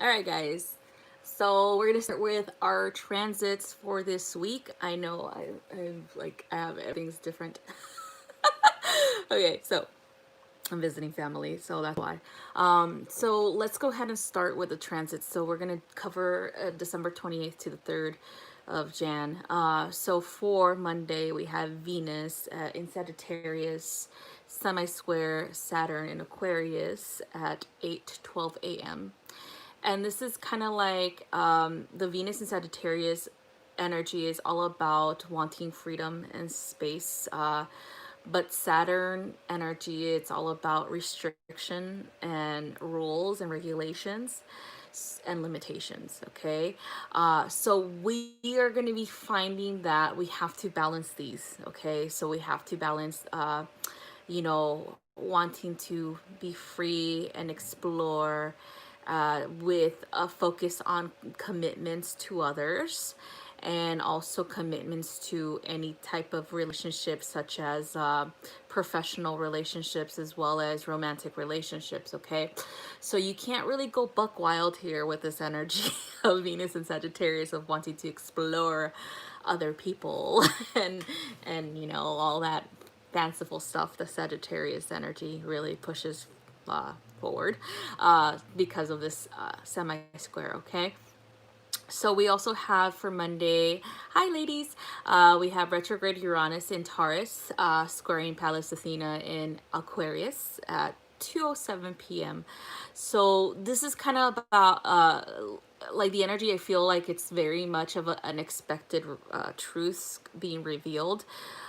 All right, guys. So we're gonna start with our transits for this week. I know I have everything's different. Okay, so I'm visiting family, so that's why. So let's go ahead and start with the transits. So we're gonna cover December 28th to the 3rd of Jan. So for Monday we have Venus in Sagittarius, semi-square Saturn in Aquarius at 8:12 a.m. And this is kind of like the Venus and Sagittarius energy is all about wanting freedom and space. But Saturn energy, it's all about restriction and rules and regulations and limitations. Okay. So we are going to be finding that we have to balance these. Okay. So we have to balance, wanting to be free and explore with a focus on commitments to others and also commitments to any type of relationships, such as professional relationships as well as romantic relationships. Okay, so you can't really go buck wild here with this energy of Venus and Sagittarius of wanting to explore other people and all that fanciful stuff. The Sagittarius energy really pushes forward because of this semi square. Okay, so we also have for Monday, hi ladies, we have retrograde Uranus in Taurus, squaring Pallas Athena in Aquarius at 2:07 p.m. So this is kind of about like the energy. I feel like it's very much of an unexpected truths being revealed,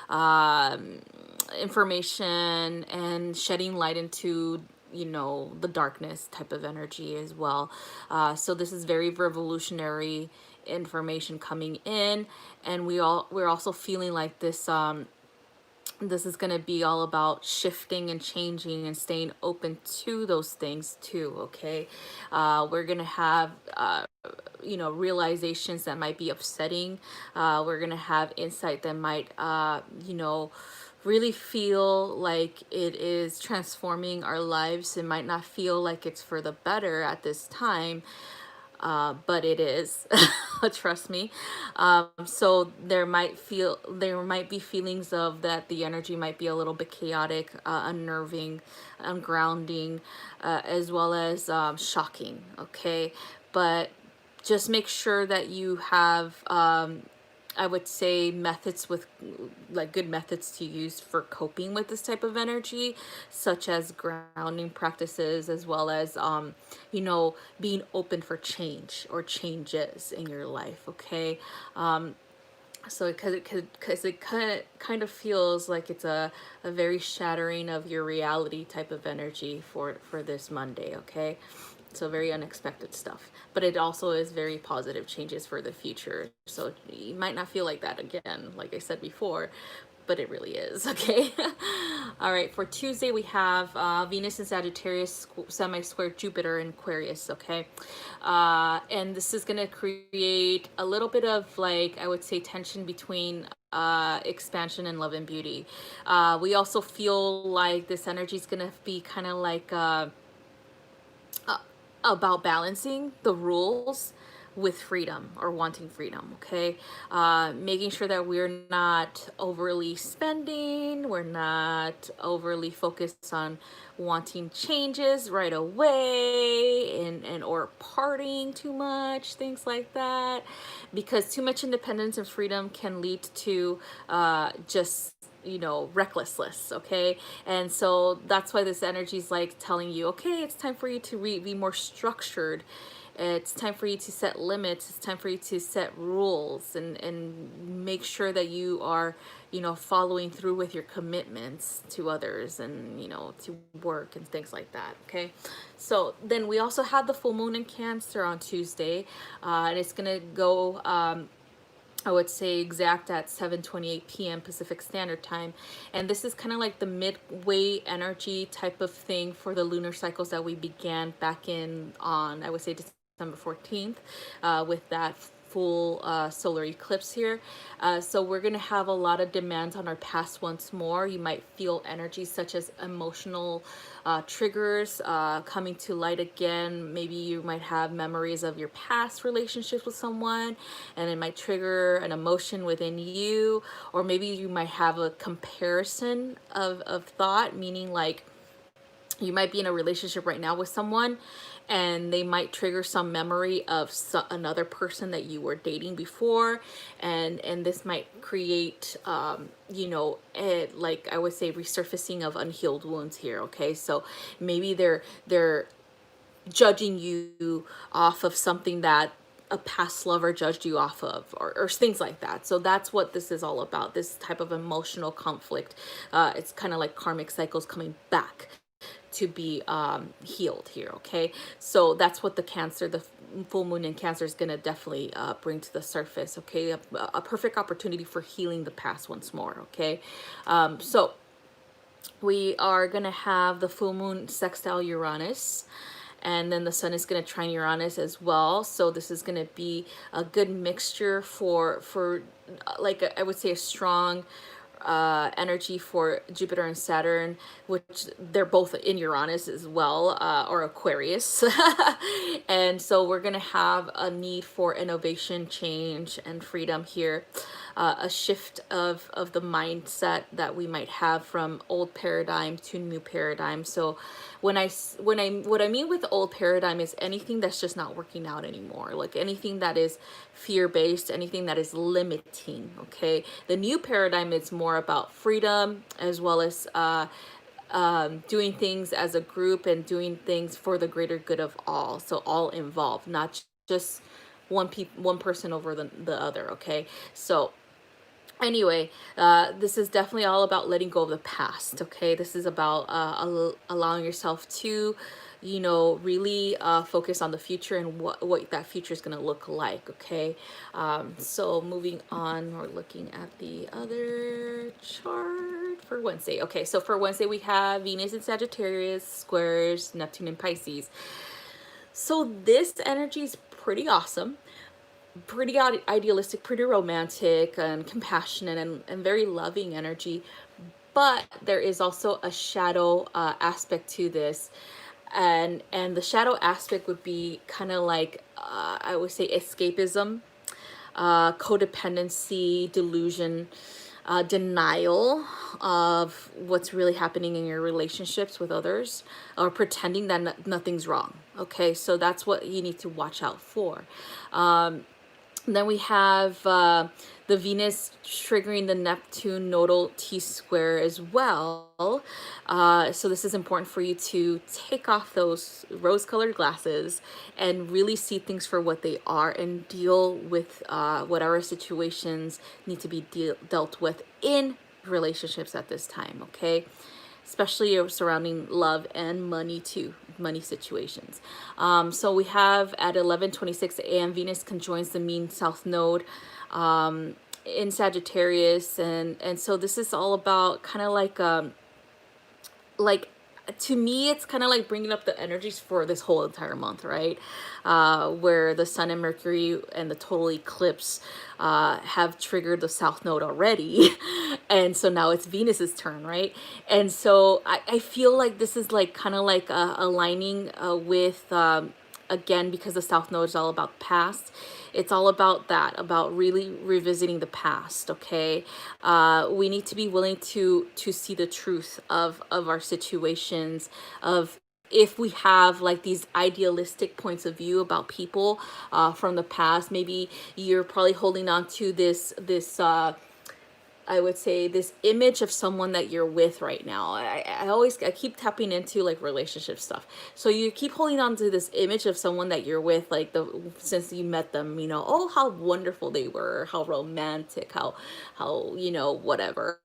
um, information and shedding light into the darkness type of energy as well. So this is very revolutionary information coming in, and we're also feeling like this is going to be all about shifting and changing and staying open to those things too. Okay, we're going to have realizations that might be upsetting. We're going to have insight that might really feel like it is transforming our lives. It might not feel like it's for the better at this time, but it is. Trust me. So there might be feelings of that the energy might be a little bit chaotic, unnerving, ungrounding, as well as shocking. Okay, but just make sure that you have I would say methods with like good methods to use for coping with this type of energy, such as grounding practices, as well as being open for change or changes in your life. Okay, so because it kind of feels like it's a very shattering of your reality type of energy for this Monday. Okay, so very unexpected stuff, but it also is very positive changes for the future. So you might not feel like that again, like I said before, but it really is. Okay. All right, for Tuesday we have Venus in Sagittarius semi-square Jupiter in Aquarius. Okay, and this is going to create a little bit of, like, I would say, tension between expansion and love and beauty. We also feel like this energy is going to be kind of like uh, about balancing the rules with freedom or wanting freedom. Okay, making sure that we're not overly spending, we're not overly focused on wanting changes right away, and or partying too much, things like that, because too much independence and freedom can lead to just recklessness. Okay, and so that's why this energy is like telling you, okay, it's time for you to be more structured. It's time for you to set limits. It's time for you to set rules and make sure that you are following through with your commitments to others and to work and things like that. Okay, so then we also have the full moon in Cancer on Tuesday, and it's gonna go I would say exact at 7:28 p.m. Pacific Standard Time. And this is kind of like the midway energy type of thing for the lunar cycles that we began back in on, I would say, December 14th, with that full solar eclipse here. So we're going to have a lot of demands on our past once more. You might feel energies such as emotional triggers coming to light again. Maybe you might have memories of your past relationships with someone, and it might trigger an emotion within you. Or maybe you might have a comparison of thought, meaning like you might be in a relationship right now with someone, and they might trigger some memory of another person that you were dating before, and this might create like I would say resurfacing of unhealed wounds here. Okay, so maybe they're judging you off of something that a past lover judged you off of, or things like that. So that's what this is all about, this type of emotional conflict. It's kind of like karmic cycles coming back to be healed here. Okay, so that's what the Cancer, the full moon in Cancer, is going to definitely bring to the surface. Okay, a perfect opportunity for healing the past once more. Okay, so we are going to have the full moon sextile Uranus, and then the sun is going to trine Uranus as well. So this is going to be a good mixture for like I would say a strong energy for Jupiter and Saturn, which they're both in Uranus as well, or Aquarius. And so we're going to have a need for innovation, change, and freedom here. A shift of the mindset that we might have from old paradigm to new paradigm. So what I mean with old paradigm is anything that's just not working out anymore, like anything that is fear-based, anything that is limiting. Okay, the new paradigm is more about freedom, as well as doing things as a group and doing things for the greater good of all. So all involved, not just one person over the other. Okay, so anyway, this is definitely all about letting go of the past. Okay, this is about allowing yourself to really focus on the future and what that future is going to look like. Okay, so moving on, we're looking at the other chart for Wednesday. Okay, so for Wednesday we have Venus in Sagittarius squares Neptune in Pisces. So this energy is pretty awesome, pretty idealistic, pretty romantic and compassionate, and very loving energy. But there is also a shadow aspect to this, and the shadow aspect would be kind of like I would say escapism, codependency, delusion, denial of what's really happening in your relationships with others, or pretending that nothing's wrong. Okay, so that's what you need to watch out for. Then we have the Venus triggering the Neptune nodal T-square as well. So this is important for you to take off those rose-colored glasses and really see things for what they are, and deal with whatever situations need to be dealt with in relationships at this time. Okay, especially surrounding love and money too, money situations. So we have at 11:26 a.m. Venus conjoins the mean south node in Sagittarius, and so this is all about kind of like to me, it's kind of like bringing up the energies for this whole entire month, right? Where the sun and Mercury and the total eclipse have triggered the south node already. And so now it's Venus's turn, right? And so I feel like this is like kind of like aligning with again, because the south node is all about past. It's all about that, about really revisiting the past. Okay, we need to be willing to see the truth of our situations, of if we have like these idealistic points of view about people from the past. Maybe you're probably holding on to this I would say this image of someone that you're with right now. I keep tapping into like relationship stuff. So you keep holding on to this image of someone that you're with, like since you met them, oh, how wonderful they were, how romantic, how whatever.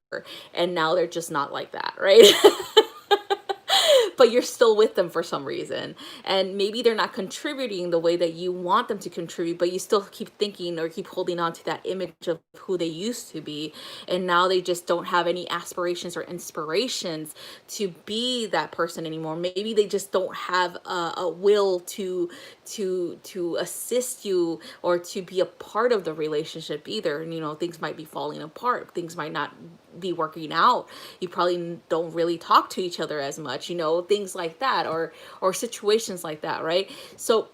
And now they're just not like that, right? but you're still with them for some reason. And maybe they're not contributing the way that you want them to contribute, but you still keep thinking or keep holding on to that image of who they used to be. And now they just don't have any aspirations or inspirations to be that person anymore. Maybe they just don't have a will to assist you or to be a part of the relationship either. And, you know, things might be falling apart. Things might not be working out. You probably don't really talk to each other as much, you know, things like that, or situations like that, right? So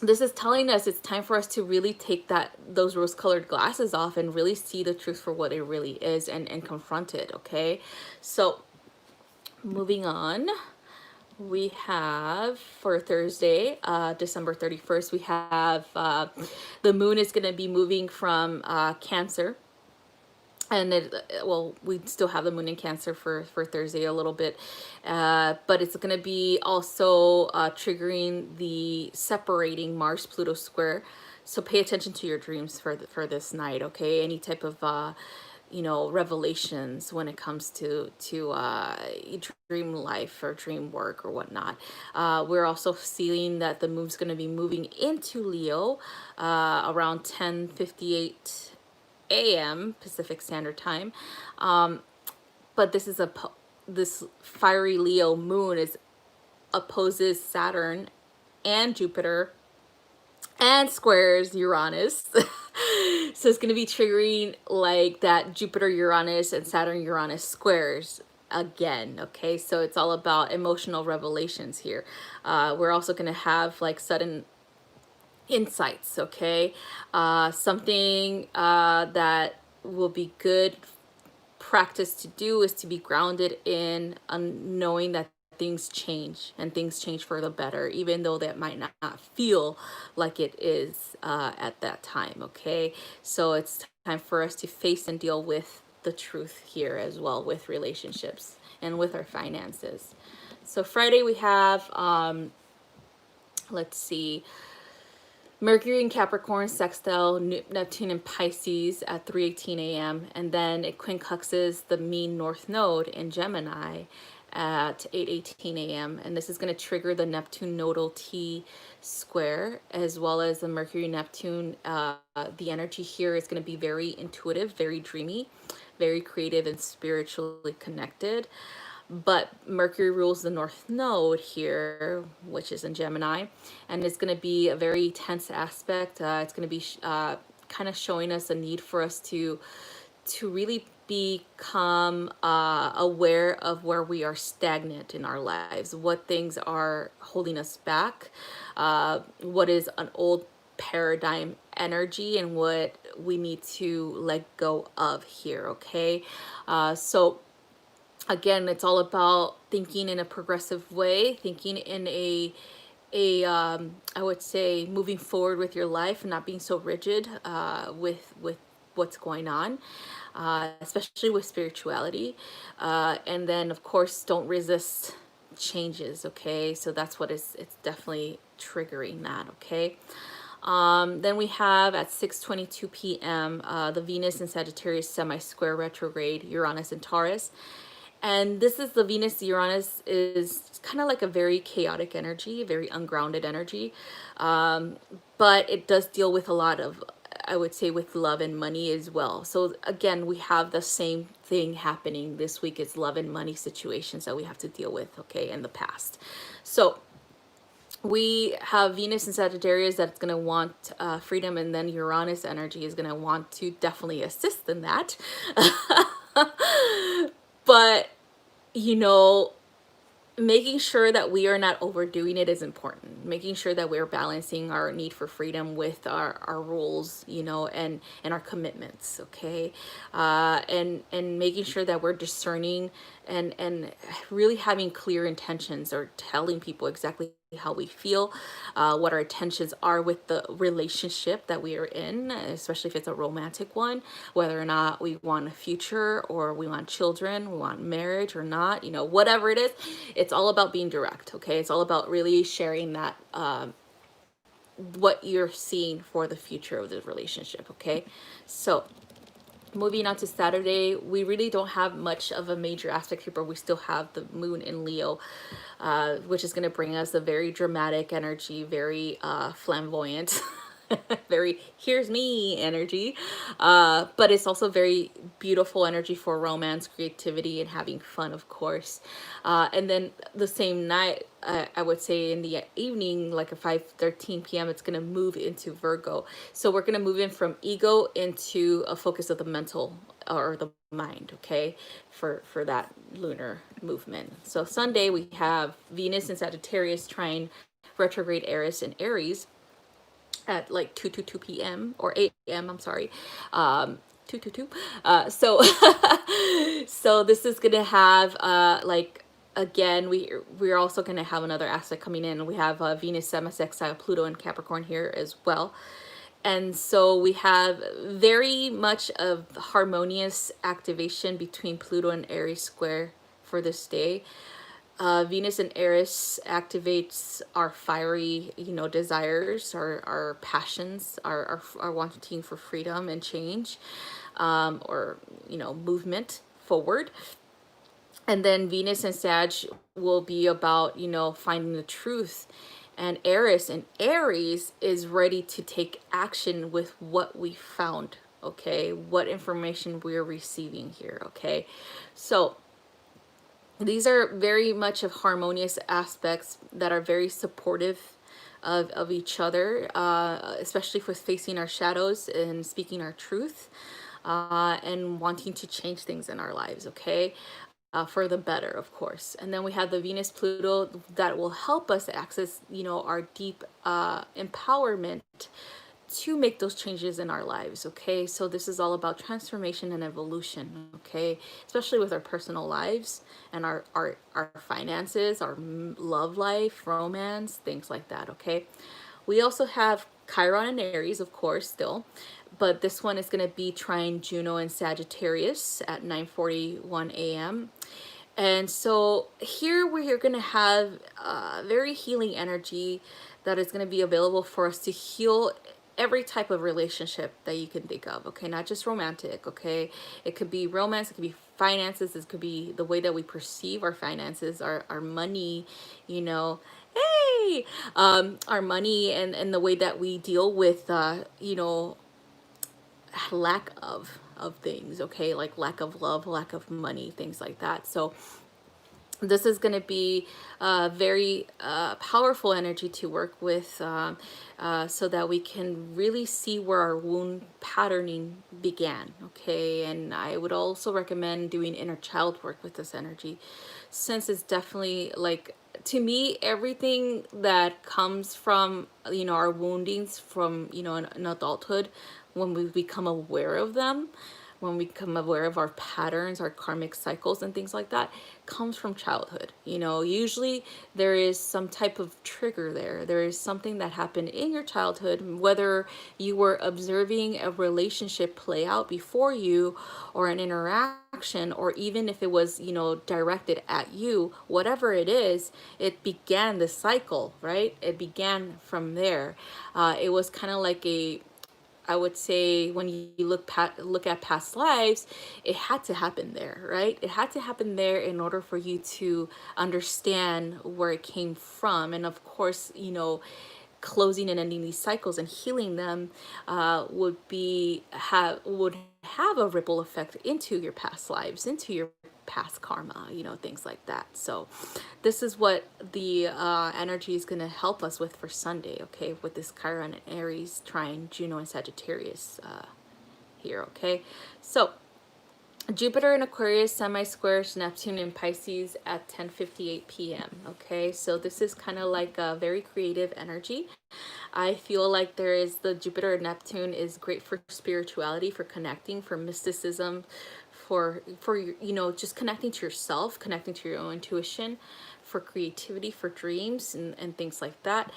this is telling us it's time for us to really take those rose-colored glasses off and really see the truth for what it really is, and confront it. Okay, so moving on, we have for Thursday, December 31st, we have the moon is going to be moving from Cancer. And well, we still have the moon in Cancer for Thursday a little bit, but it's going to be also triggering the separating Mars Pluto square. So pay attention to your dreams for this night, okay? Any type of you know, revelations when it comes to dream life or dream work or whatnot. We're also seeing that the moon's going to be moving into Leo around 10:58 a.m. Pacific Standard Time. But this fiery Leo moon opposes Saturn and Jupiter and squares Uranus. So it's going to be triggering like that Jupiter Uranus and Saturn Uranus squares again. Okay, so it's all about emotional revelations here. We're also going to have like sudden insights. Okay, something that will be good practice to do is to be grounded in knowing that things change, and things change for the better, even though that might not feel like it is at that time. Okay, so it's time for us to face and deal with the truth here as well, with relationships and with our finances. So Friday we have let's see, Mercury in Capricorn sextile Neptune in Pisces at 3:18 a.m. and then it quincunxes the mean north node in Gemini at 8:18 a.m. and this is going to trigger the Neptune nodal T square, as well as the Mercury Neptune. The energy here is going to be very intuitive, very dreamy, very creative and spiritually connected. But Mercury rules the north node here, which is in Gemini, and it's going to be a very tense aspect. It's going to be kind of showing us a need for us to really become aware of where we are stagnant in our lives, what things are holding us back, what is an old paradigm energy, and what we need to let go of here. Okay, so again, it's all about thinking in a progressive way, thinking in I would say moving forward with your life and not being so rigid with what's going on, especially with spirituality. And then of course, don't resist changes. Okay, so that's what it's definitely triggering that. Okay. Then we have at 6:22 p.m. The Venus in Sagittarius semi-square retrograde Uranus and Taurus. And this is the Venus Uranus is kind of like a very chaotic energy, very ungrounded energy. But it does deal with a lot of, I would say, with love and money as well. So again, we have the same thing happening this week. It's love and money situations that we have to deal with, okay, in the past. So we have Venus in Sagittarius that's going to want freedom, and then Uranus energy is going to want to definitely assist in that. But, you know, making sure that we are not overdoing it is important. Making sure that we're balancing our need for freedom with our rules, you know, and our commitments, okay? And making sure that we're discerning and really having clear intentions, or telling people exactly how we feel, what our intentions are with the relationship that we are in, especially if it's a romantic one, whether or not we want a future or we want children, we want marriage or not, you know, whatever it is. It's all about being direct, okay? It's all about really sharing that what you're seeing for the future of the relationship, okay? So Moving on to Saturday, we really don't have much of a major aspect here, but we still have the moon in Leo, which is going to bring us a very dramatic energy, very flamboyant, very here's me energy. But it's also very beautiful energy for romance, creativity, and having fun, of course. And then the same night, I would say in the evening, like at 5:13 p.m., it's going to move into Virgo. So we're going to move in from ego into a focus of the mental or the mind, okay, for that lunar movement. So Sunday, we have Venus in Sagittarius trine retrograde Eris in Aries at like 2 p.m. or 8 a.m. I'm sorry. 2 so so this is gonna have like again we're also gonna have another aspect coming in. We have Venus semi-sextile Pluto and Capricorn here as well. And so we have very much of harmonious activation between Pluto and Aries square for this day. Venus and Aries activates our fiery, desires, our passions, our wanting for freedom and change, or, movement forward. And then Venus and Sag will be about, finding the truth. And Aries is ready to take action with what we found, okay? What information we're receiving here, okay? So these are very much of harmonious aspects that are very supportive of each other, especially for facing our shadows and speaking our truth, and wanting to change things in our lives, okay? For the better, of course. And then we have the Venus Pluto that will help us access, our deep empowerment to make those changes in our lives, okay? So this is all about transformation and evolution, okay? Especially with our personal lives and our finances, our love life, romance, things like that, okay? We also have Chiron and Aries, of course, still, but this one is going to be trine Juno and Sagittarius at 9:41 a.m. And so here we are going to have very healing energy that is going to be available for us to heal every type of relationship that you can think of, okay? Not just romantic, okay? It could be romance, it could be finances, it could be the way that we perceive our finances, our money, hey, our money, and the way that we deal with, lack of things, okay? Like lack of love, lack of money, things like that. So this is going to be very powerful energy to work with, so that we can really see where our wound patterning began, okay? And I would also recommend doing inner child work with this energy, since it's definitely like, to me, everything that comes from, our woundings from, in adulthood, when we become aware of them, when we become aware of our patterns, our karmic cycles and things like that, comes from childhood. Usually there is some type of trigger there. There is something that happened in your childhood, whether you were observing a relationship play out before you, or an interaction, or even if it was, directed at you, whatever it is, it began the cycle, right? It began from there. It was kind of like I would say, when you look at past lives, it had to happen there, right? It had to happen there in order for you to understand where it came from. And of course, closing and ending these cycles and healing them would have a ripple effect into your past lives, into your past karma, things like that. So this is what the energy is going to help us with for Sunday, okay, with this Chiron and Aries trine Juno and Sagittarius here, okay? So Jupiter in Aquarius semi-squares Neptune in Pisces at 10:58 p.m. Okay, so this is kind of like a very creative energy. I feel like the Jupiter and Neptune is great for spirituality, for connecting, for mysticism, for just connecting to yourself, connecting to your own intuition, for creativity, for dreams and things like that.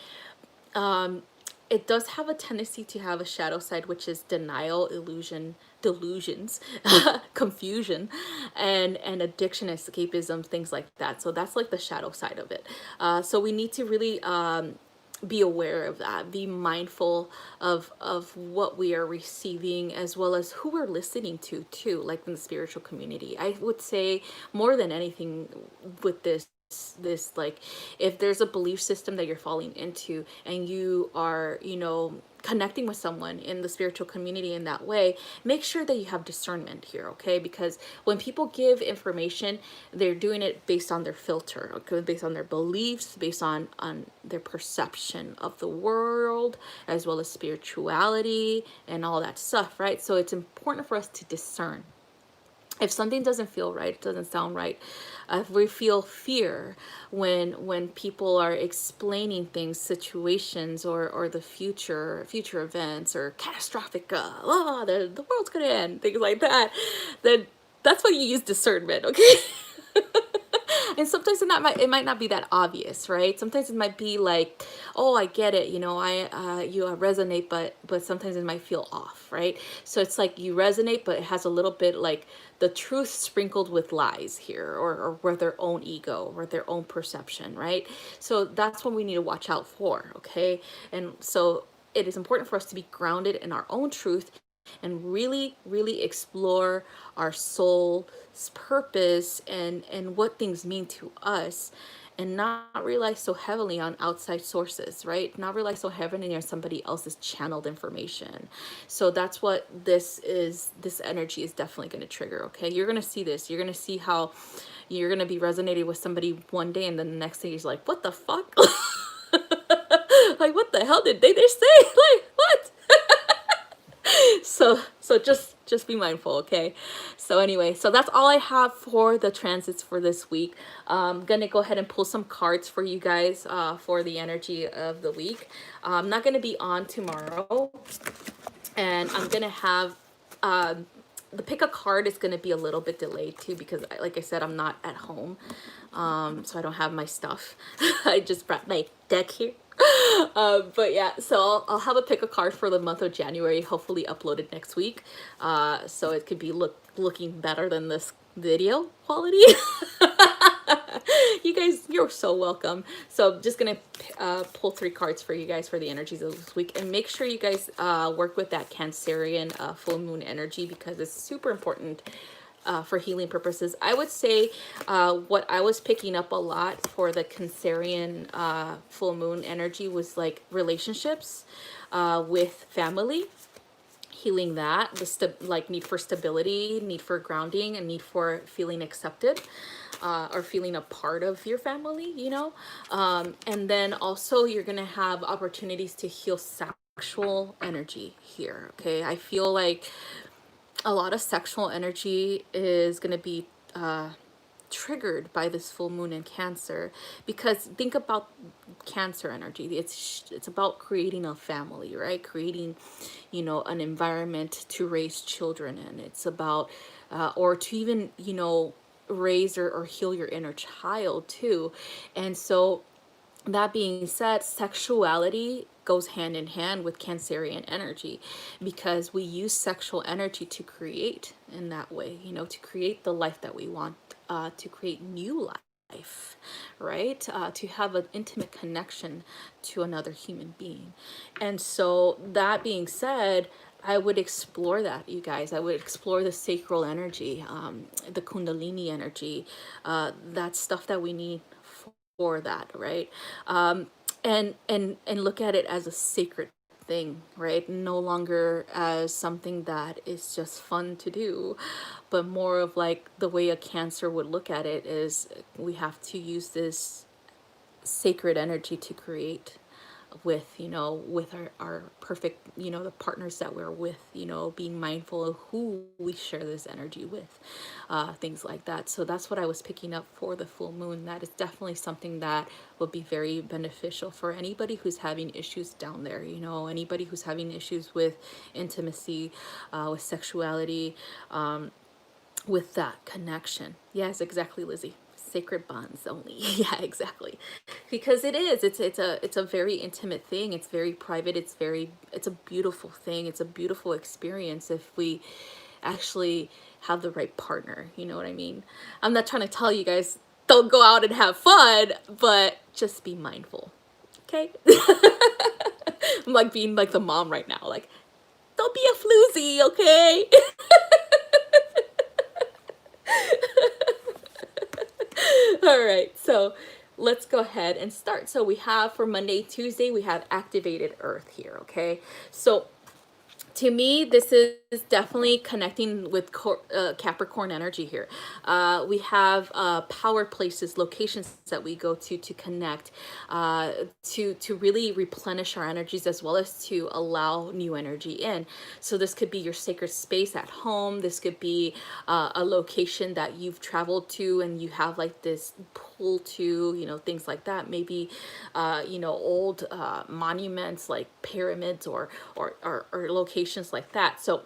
It does have a tendency to have a shadow side, which is denial, delusions, confusion, and addiction, escapism, things like that. So that's like the shadow side of it. So we need to really be aware of that, be mindful of what we are receiving, as well as who we're listening to too, like in the spiritual community. I would say more than anything with this, like, if there's a belief system that you're falling into and you are, you know, connecting with someone in the spiritual community in that way, make sure that you have discernment here, okay? Because when people give information, they're doing it based on their filter, okay, based on their beliefs, based on their perception of the world, as well as spirituality and all that stuff, right? So it's important for us to discern. If something doesn't feel right, it doesn't sound right, if we feel fear when people are explaining things, situations, or the future events, or catastrophic, the world's gonna end, things like that, then that's when you use discernment, okay? And sometimes it might not be that obvious, right? Sometimes it might be like, oh, I get it, you know, you resonate, but sometimes it might feel off, right? So it's like you resonate, but it has a little bit like the truth sprinkled with lies here, or with their own ego or their own perception, right? So that's what we need to watch out for, okay? And so it is important for us to be grounded in our own truth and really explore our soul's purpose and what things mean to us, and not rely so heavily on outside sources, right? Not rely so heavily on somebody else's channeled information. So that's what this energy is definitely going to trigger, okay? You're going to see this. You're going to see how you're going to be resonating with somebody one day, and then the next thing is like, what the fuck? Like, what the hell did they say? Like, what? So just be mindful, okay? So anyway, so that's all I have for the transits for this week. I'm gonna go ahead and pull some cards for you guys for the energy of the week. I'm not gonna be on tomorrow, and I'm gonna have the pick a card is going to be a little bit delayed too, because like I said, I'm not at home, so I don't have my stuff. I just brought my deck here. But yeah, so I'll have a pick a card for the month of January, hopefully uploaded next week, so it could be looking better than this video quality. You guys, you're so welcome. So I'm just gonna pull 3 cards for you guys for the energies of this week, and make sure you guys work with that Cancerian full moon energy, because it's super important for healing purposes. I would say what I was picking up a lot for the Cancerian full moon energy was like relationships with family, healing that, like need for stability, need for grounding, and need for feeling accepted, or feeling a part of your family, you know. And then also you're gonna have opportunities to heal sexual energy here, okay? I feel like a lot of sexual energy is gonna be triggered by this full moon in Cancer, because think about Cancer energy, it's about creating a family, right? Creating, you know, an environment to raise children in. It's about or to even, you know, raise or heal your inner child too. And so that being said, sexuality goes hand in hand with Cancerian energy, because we use sexual energy to create in that way, you know, to create the life that we want, to create new life, right? To have an intimate connection to another human being. And so that being said, I would explore that, you guys. I would explore the sacral energy, the Kundalini energy, that stuff that we need for that, right? And look at it as a sacred thing, right? No longer as something that is just fun to do, but more of like the way a Cancer would look at it is, we have to use this sacred energy to create with, you know, with our perfect, you know, the partners that we're with, you know, being mindful of who we share this energy with, things like that. So that's what I was picking up for the full moon. That is definitely something that would be very beneficial for anybody who's having issues down there, you know, anybody who's having issues with intimacy, with sexuality, with that connection. Yes, exactly, Lizzie. Sacred bonds only. Yeah, exactly. Because it's a very intimate thing. It's very private. It's a beautiful thing. It's a beautiful experience if we actually have the right partner. You know what I mean? I'm not trying to tell you guys don't go out and have fun, but just be mindful. Okay. I'm like being like the mom right now, like, don't be a floozy, okay? All right, so let's go ahead and start. So we have for Monday, Tuesday, we have activated Earth here, okay? So to me, this is definitely connecting with Capricorn energy here. We have power places, locations that we go to connect, to really replenish our energies, as well as to allow new energy in. So this could be your sacred space at home. This could be a location that you've traveled to and you have like this pull to, things like that. Maybe, old monuments like pyramids or locations like that. So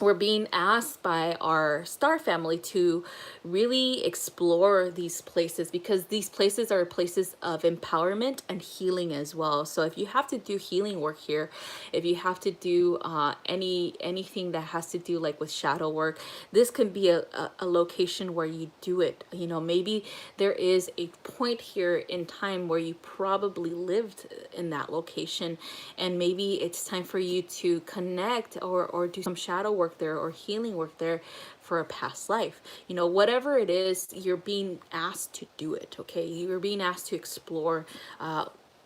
we're being asked by our star family to really explore these places, because these places are places of empowerment and healing as well. So if you have to do healing work here, if you have to do anything that has to do like with shadow work, this can be a location where you do it. Maybe there is a point here in time where you probably lived in that location, and maybe it's time for you to connect or do some shadow work there or healing work there for a past life. Whatever it is, you're being asked to do it. Okay, you're being asked to explore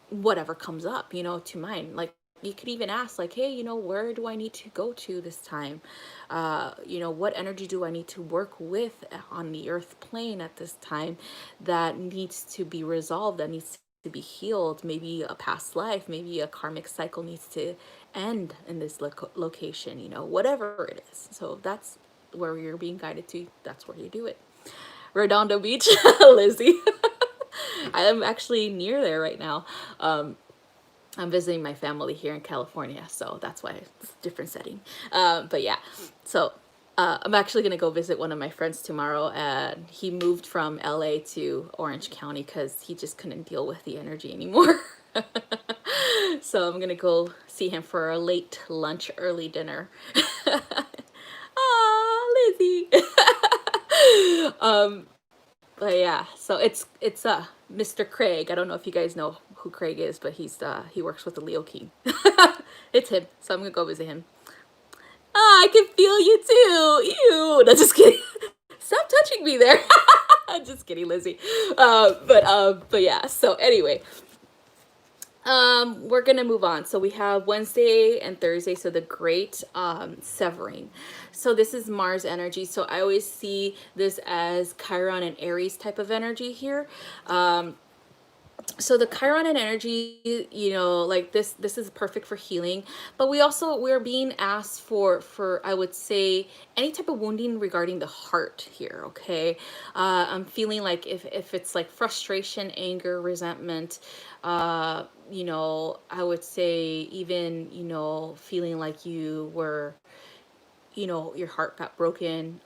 whatever comes up, to mind. Like, you could even ask, like, hey, where do I need to go to this time? What energy do I need to work with on the earth plane at this time that needs to be resolved, that needs to be healed? Maybe a past life, maybe a karmic cycle needs to end in this location, whatever it is. So that's where you're being guided to. That's where you do it. Redondo Beach, Lizzie. I am actually near there right now. I'm visiting my family here in California, so that's why it's a different setting. But yeah, so I'm actually gonna go visit one of my friends tomorrow, and he moved from LA to Orange County because he just couldn't deal with the energy anymore. So I'm gonna go see him for a late lunch, early dinner. Ah, Lizzie. But yeah, so it's Mr. Craig. I don't know if you guys know who Craig is, but he works with the Leo King. It's him, so I'm gonna go visit him. Ah, I can feel you too. Ew. No, just kidding. Stop touching me there. Just kidding, Lizzie. But yeah. So anyway, we're gonna move on. So we have Wednesday and Thursday, so the great severing. So this is Mars energy. So I always see this as Chiron and Aries type of energy here. So the Chiron and energy, like this is perfect for healing, but we're being asked for I would say any type of wounding regarding the heart here. Okay, I'm feeling like if it's like frustration, anger, resentment, I would say even feeling like you were, your heart got broken,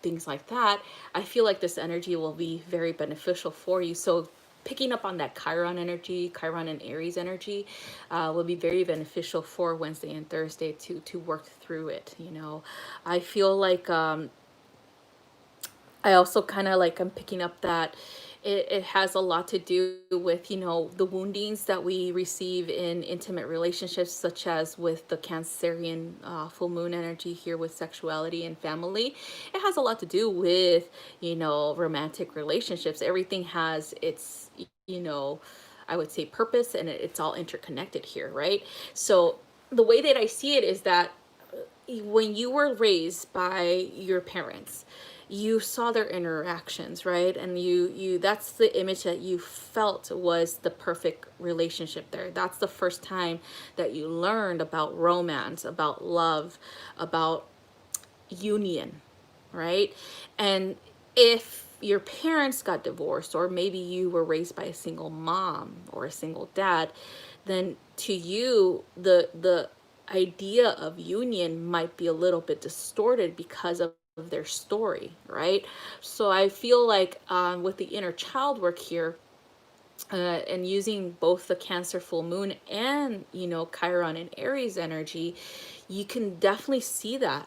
things like that. I feel like this energy will be very beneficial for you. So picking up on that Chiron energy, Chiron and Aries energy, will be very beneficial for Wednesday and Thursday to work through it. I feel like I also kind of like I'm picking up that it has a lot to do with, the woundings that we receive in intimate relationships, such as with the Cancerian full moon energy here with sexuality and family. It has a lot to do with, romantic relationships. Everything has its, I would say purpose, and it's all interconnected here, right? So the way that I see it is that when you were raised by your parents, you saw their interactions, right? And you that's the image that you felt was the perfect relationship there. That's the first time that you learned about romance, about love, about union, right? And if your parents got divorced, or maybe you were raised by a single mom or a single dad, then to you the idea of union might be a little bit distorted because of their story, right? So I feel like with the inner child work here, and using both the Cancer full moon and Chiron and Aries energy, you can definitely see that,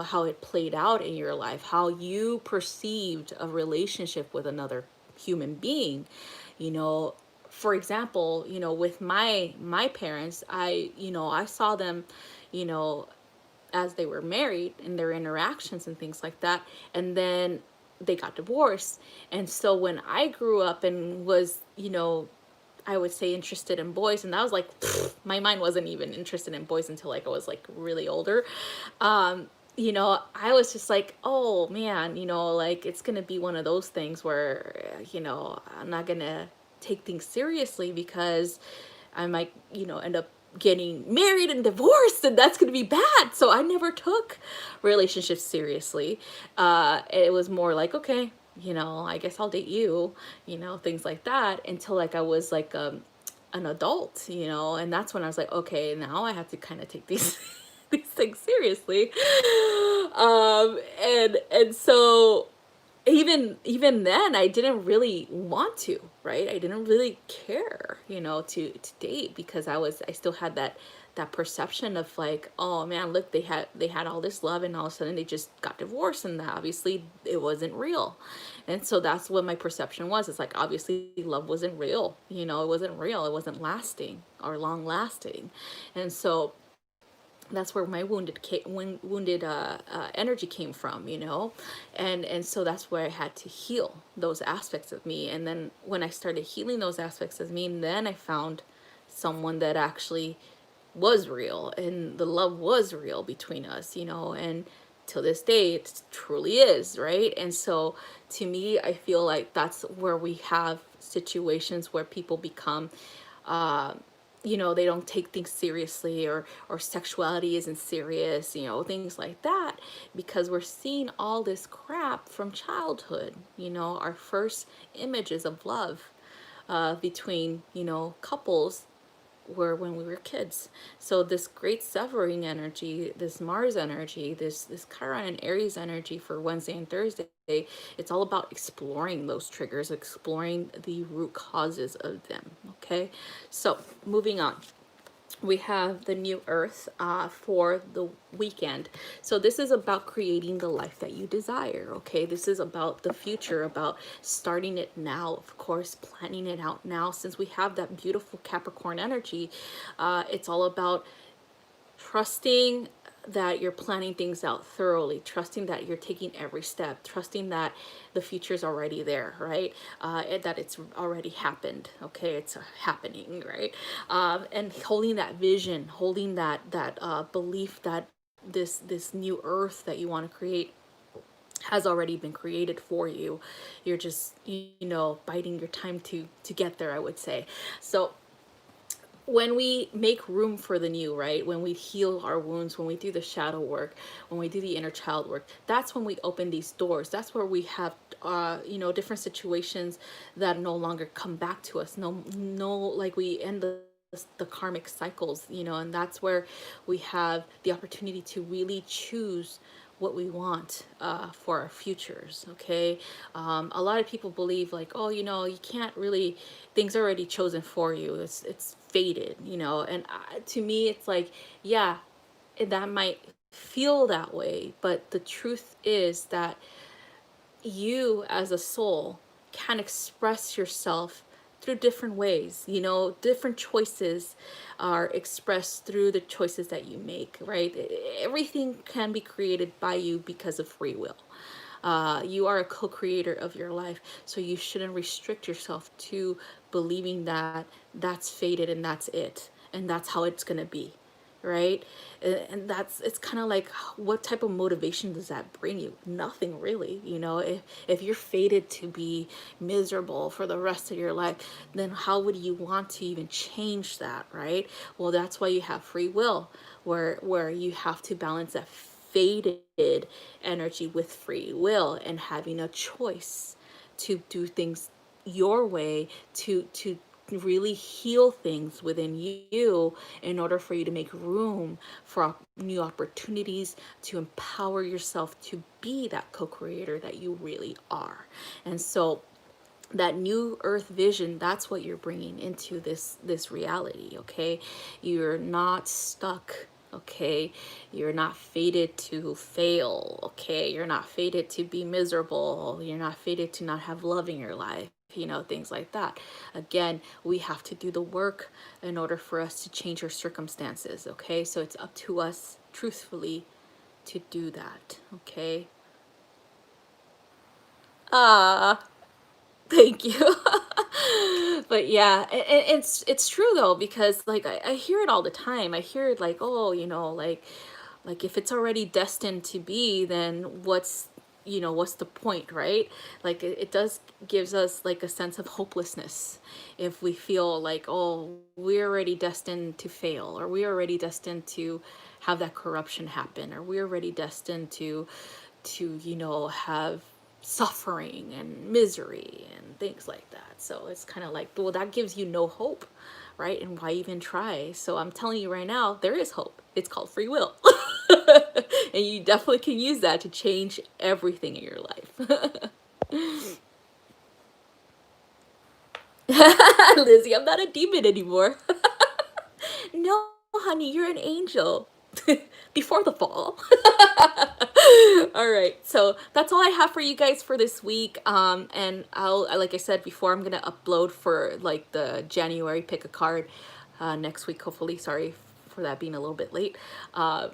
how it played out in your life, how you perceived a relationship with another human being, you know for example, with my parents, I saw them, you know, as they were married and their interactions and things like that, and then they got divorced. And so when I grew up and was, I would say interested in boys, and that was like my mind wasn't even interested in boys until like I was like really older. I was just like, oh man, like it's gonna be one of those things where, I'm not gonna take things seriously because I might, end up getting married and divorced, and that's gonna be bad. So I never took relationships seriously. It was more like, okay, I guess I'll date you, things like that, until like I was like an adult, and that's when I was like, okay, now I have to kind of take these these things seriously. And so even then I didn't really want to, right? I didn't really care, to date, because I still had that perception of like, oh man, look, they had all this love, and all of a sudden they just got divorced, and that obviously it wasn't real. And so that's what my perception was. It's like, obviously love wasn't real, it wasn't real, it wasn't lasting or long lasting. And so that's where my wounded energy came from, and so that's where I had to heal those aspects of me. And then when I started healing those aspects of me, then I found someone that actually was real, and the love was real between us, and to this day it truly is, right? And so to me, I feel like that's where we have situations where people become uh, they don't take things seriously, or sexuality isn't serious, things like that, because we're seeing all this crap from childhood, our first images of love between, couples were when we were kids. So this great severing energy, this Mars energy, this Chiron and Aries energy for Wednesday and Thursday, it's all about exploring those triggers, exploring the root causes of them. Okay, so moving on, we have the new earth for the weekend. So this is about creating the life that you desire. Okay, this is about the future, about starting it now, of course, planning it out now. Since we have that beautiful Capricorn energy, it's all about trusting that you're planning things out thoroughly, trusting that you're taking every step, trusting that the future's already there, right? And that it's already happened. Okay, it's happening, right? And holding that vision, holding that belief that this new earth that you want to create has already been created for you. You're just, biding your time to get there, I would say. So when we make room for the new, right? When we heal our wounds, when we do the shadow work, when we do the inner child work, that's when we open these doors. That's where we have, different situations that no longer come back to us. No, like we end the karmic cycles, and that's where we have the opportunity to really choose what we want for our futures. Okay, a lot of people believe like, oh, you can't really, things are already chosen for you, it's fated, and to me it's like, yeah, that might feel that way, but the truth is that you as a soul can express yourself through different ways. Different choices are expressed through the choices that you make, right? Everything can be created by you because of free will. You are a co-creator of your life, so you shouldn't restrict yourself to believing that that's fated and that's it and that's how it's gonna be, right? And that's, it's kind of like, what type of motivation does that bring you? Nothing really. If you're fated to be miserable for the rest of your life, then how would you want to even change that, right? Well, that's why you have free will, where you have to balance that fated energy with free will and having a choice to do things your way, to really heal things within you in order for you to make room for new opportunities, to empower yourself to be that co-creator that you really are. And so that new earth vision, that's what you're bringing into this reality. Okay, you're not stuck. Okay, you're not fated to fail. Okay, you're not fated to be miserable. You're not fated to not have love in your life. you know, things like that. Again, we have to do the work in order for us to change our circumstances, okay? So it's up to us, truthfully, to do that, okay? Ah, thank you. But yeah, it's true though, because like I hear it all the time. I hear it like, oh, you know, like if it's already destined to be, then what's, you know, what's the point, right? Like it does gives us like a sense of hopelessness if we feel like, oh, we're already destined to fail, or we're already destined to have that corruption happen, or we're already destined to, you know, have suffering and misery and things like that. So it's kind of like, well, that gives you no hope, right? And why even try? So I'm telling you right now, there is hope. It's called free will. And you definitely can use that to change everything in your life. Lizzie, I'm not a demon anymore. No, honey, you're an angel. Before the fall. All right, so that's all I have for you guys for this week. And like I said before, I'm gonna upload for like the January pick a card next week, hopefully. Sorry for that being a little bit late. I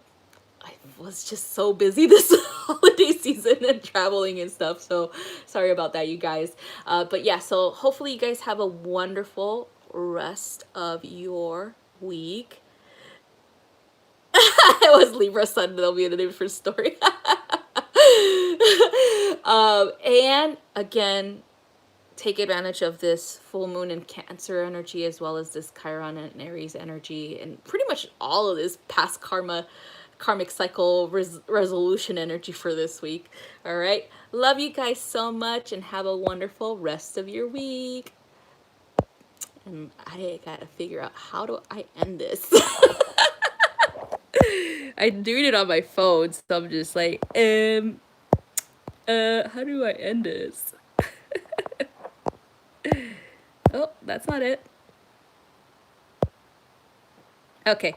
was just so busy this holiday season and traveling and stuff, so sorry about that, you guys. But yeah, so hopefully you guys have a wonderful rest of your week. It was Libra Sun, there'll be in a different story. And again, take advantage of this full moon in Cancer energy, as well as this Chiron and Aries energy, and pretty much all of this past karmic cycle resolution energy for this week. All right, love you guys so much, and have a wonderful rest of your week. And I gotta figure out, how do I end this? I'm doing it on my phone, so I'm just like, how do I end this? Oh, that's not it. Okay.